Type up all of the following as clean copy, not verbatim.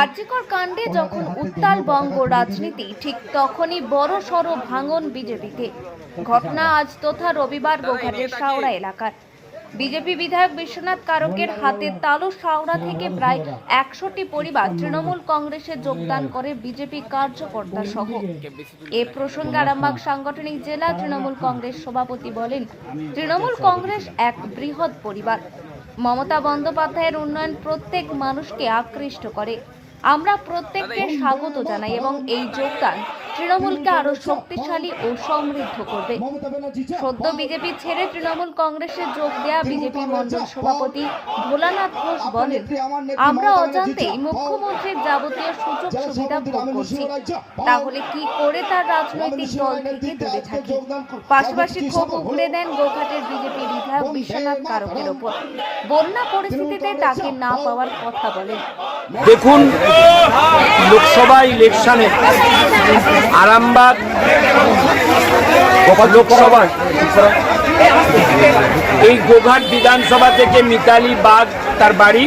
আরজিকর কাণ্ডে যখন উত্তাল বঙ্গ রাজনীতি, ঠিক তখনই বড় সড় ভাঙন বিজেপিতে। ঘটনা আজ তথা রবিবার গোঘাটের শাওড়া এলাকার বিজেপি বিধায়ক বিশ্বনাথ কারকের হাতে তালু শাওড়া থেকে প্রায় 100টি পরিবার তৃণমূল কংগ্রেসে যোগদান করে বিজেপি কার্যকর্তা সহ। এ প্রসঙ্গে আরামবাগ সাংগঠনিক জেলা তৃণমূল কংগ্রেস সভাপতি বলেন, তৃণমূল কংগ্রেস এক বৃহৎ পরিবার। মমতা বন্দ্যোপাধ্যায়ের উন্নয়ন প্রত্যেক মানুষকে আকৃষ্ট করে। আমরা প্রত্যেককে স্বাগত জানাই এবং এই যোগদান তৃণমূলকে আরো শক্তিশালী ও সমৃদ্ধ করবে। সদ্য বিজেপি ছেড়ে তৃণমূল কংগ্রেসে যোগ দেয়া বিজেপি মণ্ডল সভাপতি ভোলানাথ ঘোষ বলেন, আমরা অজান্তেই মুখ্যমন্ত্রীর যাবতীয় সুযোগ সুবিধা ভোগ করছি, তাহলে কি করে তার রাজনৈতিক দল থেকে দূরে থাকি। পাশাপাশি ক্ষোভ উগড়ে দেন গোঘাটের বিজেপি বিধায়ক বিশ্বনাথ কারকের ওপর। বন্যা পরিস্থিতিতে তাকে না পাওয়ার কথা বলেন। দেখুন, লোকসভা ইলেকশনে আরামবাগ লোকসভা এই গোঘাট বিধানসভা থেকে মিতালি বাগ তার বাড়ি,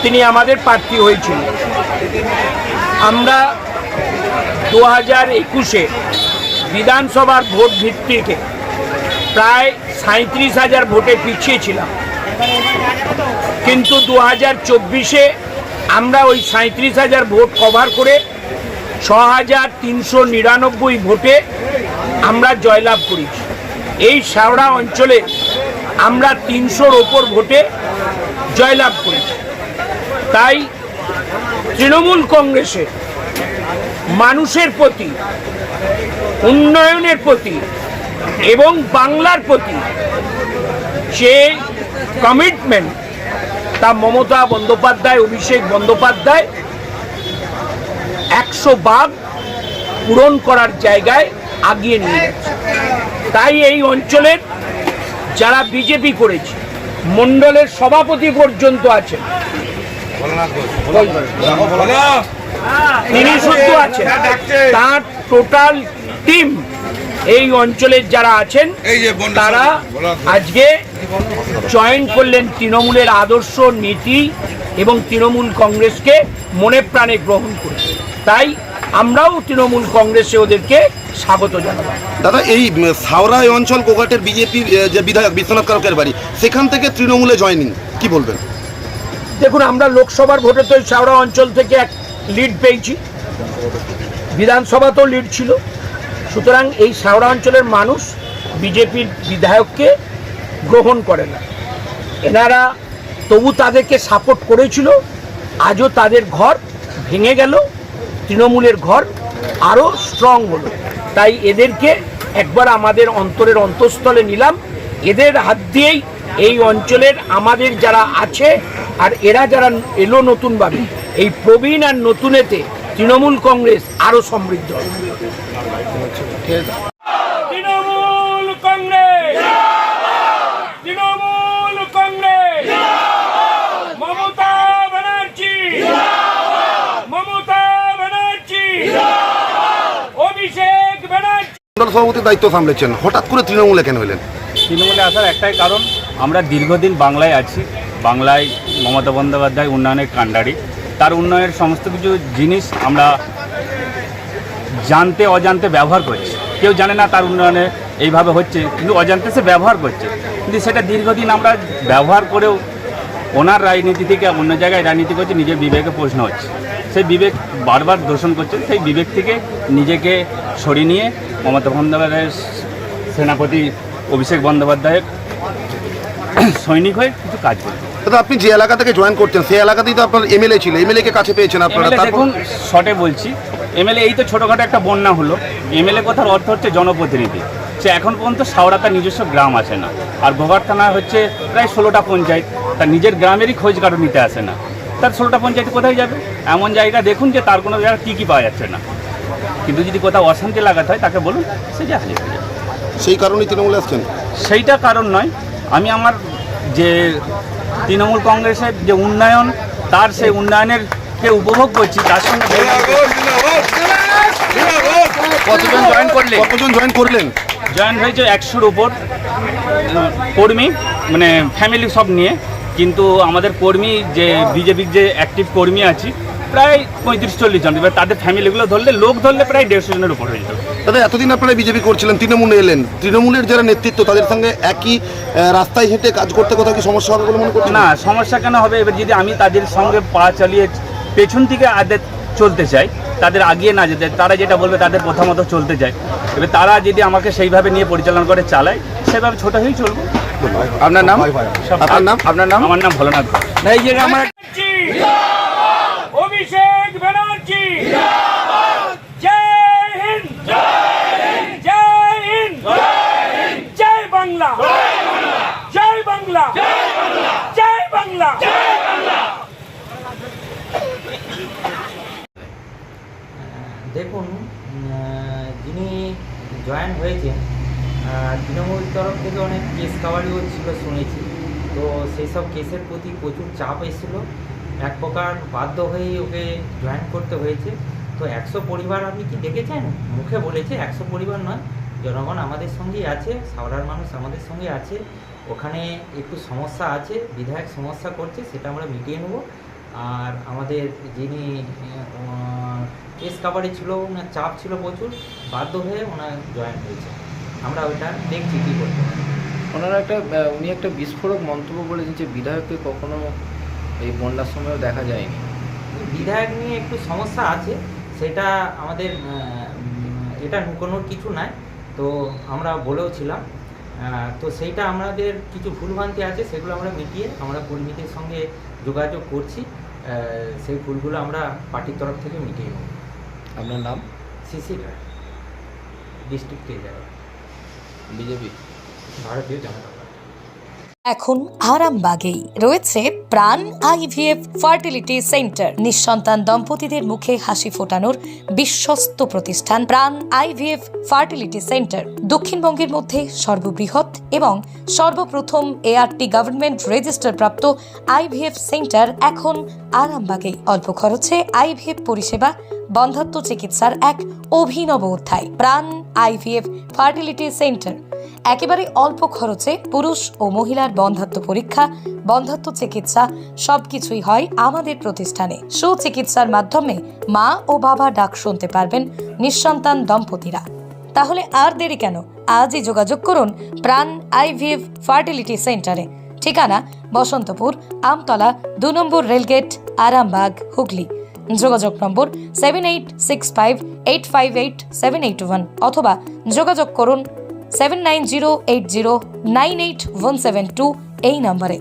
তিনি আমাদের প্রার্থী হয়েছিল। আমরা 2021-এ বিধানসভার ভোট ভিত্তিতে প্রায় 37,000 ভোটে পিছিয়ে ছিলাম, কিন্তু 2024-এ আমরা ওই 37,000 ভোট কভার করে 6,399 ভোটে আমরা জয়লাভ করেছি। এই শাওড়া অঞ্চলে আমরা 300-র ওপর ভোটে জয়লাভ করেছি। তাই তৃণমূল কংগ্রেসের মানুষের প্রতি, উন্নয়নের প্রতি এবং বাংলার প্রতি যে কমিটমেন্ট, তা মমতা বন্দ্যোপাধ্যায়, অভিষেক বন্দ্যোপাধ্যায় 100 ভাগ পূরণ করার জায়গায় আগিয়ে নিয়ে যাচ্ছে। তাই এই অঞ্চলের যারা বিজেপি করেছে, মণ্ডলের সভাপতি পর্যন্ত আছেন, তিনি শুধু আছেন, তার টোটাল টিম এই অঞ্চলের যারা আছেন তারা আজকে জয়েন করলেন তৃণমূলের আদর্শ, নীতি এবং তৃণমূল কংগ্রেসকে মনে প্রাণে গ্রহণ করে। তাই আমরাও তৃণমূল কংগ্রেসে ওদেরকে স্বাগত জানাব। দাদা, এই শাওড়া অঞ্চল গোঘাটের বিজেপি যে বিধায়ক বিশ্বনাথ কারকের বাড়ি, সেখান থেকে তৃণমূলে জয়েনিং, কি বলবেন? দেখুন, আমরা লোকসভার ভোটে তো শাওড়া অঞ্চল থেকে এক লিড পেয়েছি, বিধানসভাতেও লিড ছিল। সুতরাং এই শাওড়া অঞ্চলের মানুষ বিজেপির বিধায়ককে গ্রহণ করে না। এনারা তবু তাদেরকে সাপোর্ট করেছিল। আজও তাদের ঘর ভেঙে গেল, তৃণমূলের ঘর আরও স্ট্রং হলো। তাই এদেরকে একবার আমাদের অন্তরের অন্তঃস্থলে নিলাম। এদের হাত দিয়েই এই অঞ্চলের আমাদের যারা আছে আর এরা যারা এলো নতুনভাবে, এই প্রবীণ আর নতুনেতে তৃণমূল কংগ্রেস আরও সমৃদ্ধ হবে। তৃণমূল কংগ্রেস, তৃণমূল কংগ্রেস, মমতা ব্যানার্জি, মমতা ব্যানার্জি, অভিষেক ব্যানার্জি। মণ্ডল সভাপতির দায়িত্ব সামলেছেন, হঠাৎ করে তৃণমূলে কেন হলেন? তৃণমূলে আসার একটাই কারণ, আমরা দীর্ঘদিন বাংলায় আছি। বাংলায় মমতা বন্দ্যোপাধ্যায় উন্নয়নের কাণ্ডারি। তার উন্নয়নের সমস্ত কিছু জিনিস আমরা জানতে অজান্তে ব্যবহার করছি। কেউ জানে না তার উন্নয়নে এইভাবে হচ্ছে, কিন্তু অজান্তে সে ব্যবহার করছে। কিন্তু সেটা দীর্ঘদিন আমরা ব্যবহার করেও ওনার রাজনীতি থেকে অন্য জায়গায় রাজনীতি করছে, নিজের বিবেকে প্রশ্ন হচ্ছে। সেই বিবেক বারবার দূষণ করছে। সেই বিবেক থেকে নিজেকে সরিয়ে নিয়ে মমতা বন্দ্যোপাধ্যায়ের সেনাপতি অভিষেক বন্দ্যোপাধ্যায়ের সৈনিক হয়ে কিছু কাজ করছে। দাদা, আপনি যে এলাকা থেকে জয়েন করছেন সেই এলাকাতেই তো আপনার এমএলএ ছিল, এমএলএ কে কাছে পেয়েছেন আপনারা? দেখুন, শর্টে বলছি, এমএলএ এই তো ছোটোখাটো একটা বন্যা হলো। এমএলএ কথার অর্থ হচ্ছে জনপ্রতিনিধি। সে এখন পর্যন্ত শাওড়া তার নিজস্ব গ্রাম আসে না, আর গোঘাট থানা হচ্ছে প্রায় 16টা পঞ্চায়েত, তার নিজের গ্রামেরই খোঁজ কারো নিতে আসে না। তার 16টা পঞ্চায়েত কোথায় যাবে? এমন জায়গা দেখুন যে তার কোনো জায়গা কী পাওয়া যাচ্ছে না। কিন্তু যদি কোথাও অশান্তি লাগাতে হয় তাকে বলুন, সে যা হাজির হয়ে যাবে। সেই কারণেই তৃণমূলে আসছেন? সেইটা কারণ নয়। আমি আমার যে তৃণমূল কংগ্রেসের যে উন্নয়ন, তার সেই উন্নয়নের কে উপভোগ করছি, তার সঙ্গে কতজন জয়েন করলেন? জয়েন হয়েছে 100-র উপর কর্মী, মানে ফ্যামিলি সব নিয়ে কিন্তু আমাদের কর্মী যে বিজেপির যে অ্যাক্টিভ কর্মী আছে প্রায় 35-40 জন, এবার তাদের ফ্যামিলিগুলো লোক ধরলে প্রায় 150 জনের উপর হয়ে যেত। দাদা এতদিন আপনারা বিজেপি করছিলেন, তৃণমূলে এলেন, তৃণমূলের যারা নেতৃত্ব তাদের সঙ্গে একই রাস্তায় হেঁটে কাজ করতে কোথাও কি সমস্যা হবে বলে মনে করছেন? না, সমস্যা কেন হবে? এবার যদি আমি তাদের সঙ্গে পা চালিয়ে পেছন থেকে চলতে চাই, তাদের আগিয়ে না যেতে, তারা যেটা বলবে তাদের কথা মতো চলতে চায়, এবার তারা যদি আমাকে সেইভাবে নিয়ে পরিচালনা করে চালায়, সেভাবে ছোট হয়েই চলবো। আপনার নাম? আপনার নাম? আপনার নাম? আমার নাম ভোলানাথ ঘোষ। না, এই যে আমার অভিষেক ব্যানার্জি জয় হিন্দ, জয় হিন্দ, জয় বাংলা, জয় বাংলা, জয় বাংলা। দেখুন, যিনি জয়েন হয়েছেন তৃণমূল তরফ থেকে অনেক কেস কাভারিও ছিল শুনেছি, তো সেই সব কেসের প্রতি প্রচুর চাপ এসেছিলো, এক প্রকার বাধ্য হয়েই ওকে জয়েন করতে হয়েছে। তো 100 পরিবার আপনি কি দেখেছেন? মুখে বলেছে 100 পরিবার নয়, জনগণ আমাদের সঙ্গেই আছে, সাউরার মানুষ আমাদের সঙ্গে আছে। ওখানে একটু সমস্যা আছে, বিধায়ক সমস্যা করছে, সেটা আমরা মিটিয়ে নেব। আর আমাদের যিনি কেস কাভারে ছিল, ওনার চাপ ছিল প্রচুর, বাধ্য হয়ে ওনার জয়েন হয়েছে। আমরা ওইটা দেখছি কী করতে পারি। উনি একটা বিস্ফোরক মন্তব্য বলেছেন যে বিধায়ককে কখনো এই বন্যার সময়ও দেখা যায়নি। বিধায়ক নিয়ে একটু সমস্যা আছে, সেটা আমাদের এটা লুকোনোর কিছু নাই, তো আমরা বলেও ছিলাম। তো সেইটা আমাদের কিছু ভুলভ্রান্তি আছে, সেগুলো আমরা মিটিয়ে আমরা কর্মীদের সঙ্গে যোগাযোগ করছি, সেই ভুলগুলো আমরা পার্টির তরফ থেকে মিটিয়ে নেব। আপনার নাম? সিসি রায়, ডিস্ট্রিক্ট ট্রেজারার, বিজেপি, ভারতীয় জনতা পার্টি। এখন আরামবাগেই রয়েছে প্রাণ আইভিএফ ফার্টিলিটি সেন্টার। নিঃসন্তান দম্পতিদের মুখে হাসি ফোটানোর বিশ্বস্ত প্রতিষ্ঠান প্রাণ আইভিএফ ফার্টিলিটি সেন্টার দক্ষিণবঙ্গের মধ্যে সর্ববৃহৎ এবং সর্বপ্রথম এআরটি গভর্নমেন্ট রেজিস্টার প্রাপ্ত আইভিএফ সেন্টার এখন আরামবাগেই। অল্প খরচে আইভিএফ পরিষেবা, বন্ধ্যাত্ব চিকিৎসার এক অভিনব অধ্যায়। প্রাণ আইভিএফ ফার্টিলিটি সেন্টার একেবারে অল্প খরচে পুরুষ ও মহিলার বন্ধ্যাত্ব পরীক্ষা, বন্ধ্যাত্ব চিকিৎসা সবকিছুই হয় আমাদের প্রতিষ্ঠানে। সুচিকিৎসার মাধ্যমে মা ও বাবা ডাক শুনতে পারবেন নিঃসন্তান দম্পতিরা। তাহলে আর দেরি কেন? আজই যোগাযোগ করুন প্রাণ আইভিএফ ফার্টিলিটি সেন্টারে। ঠিকানা বসন্তপুর, আমতলা, 2 নম্বর রেলগেট, আরামবাগ, হুগলি। যোগাযোগ নম্বর 7865858781 অথবা যোগাযোগ করুন 7908098172 এই নম্বরে।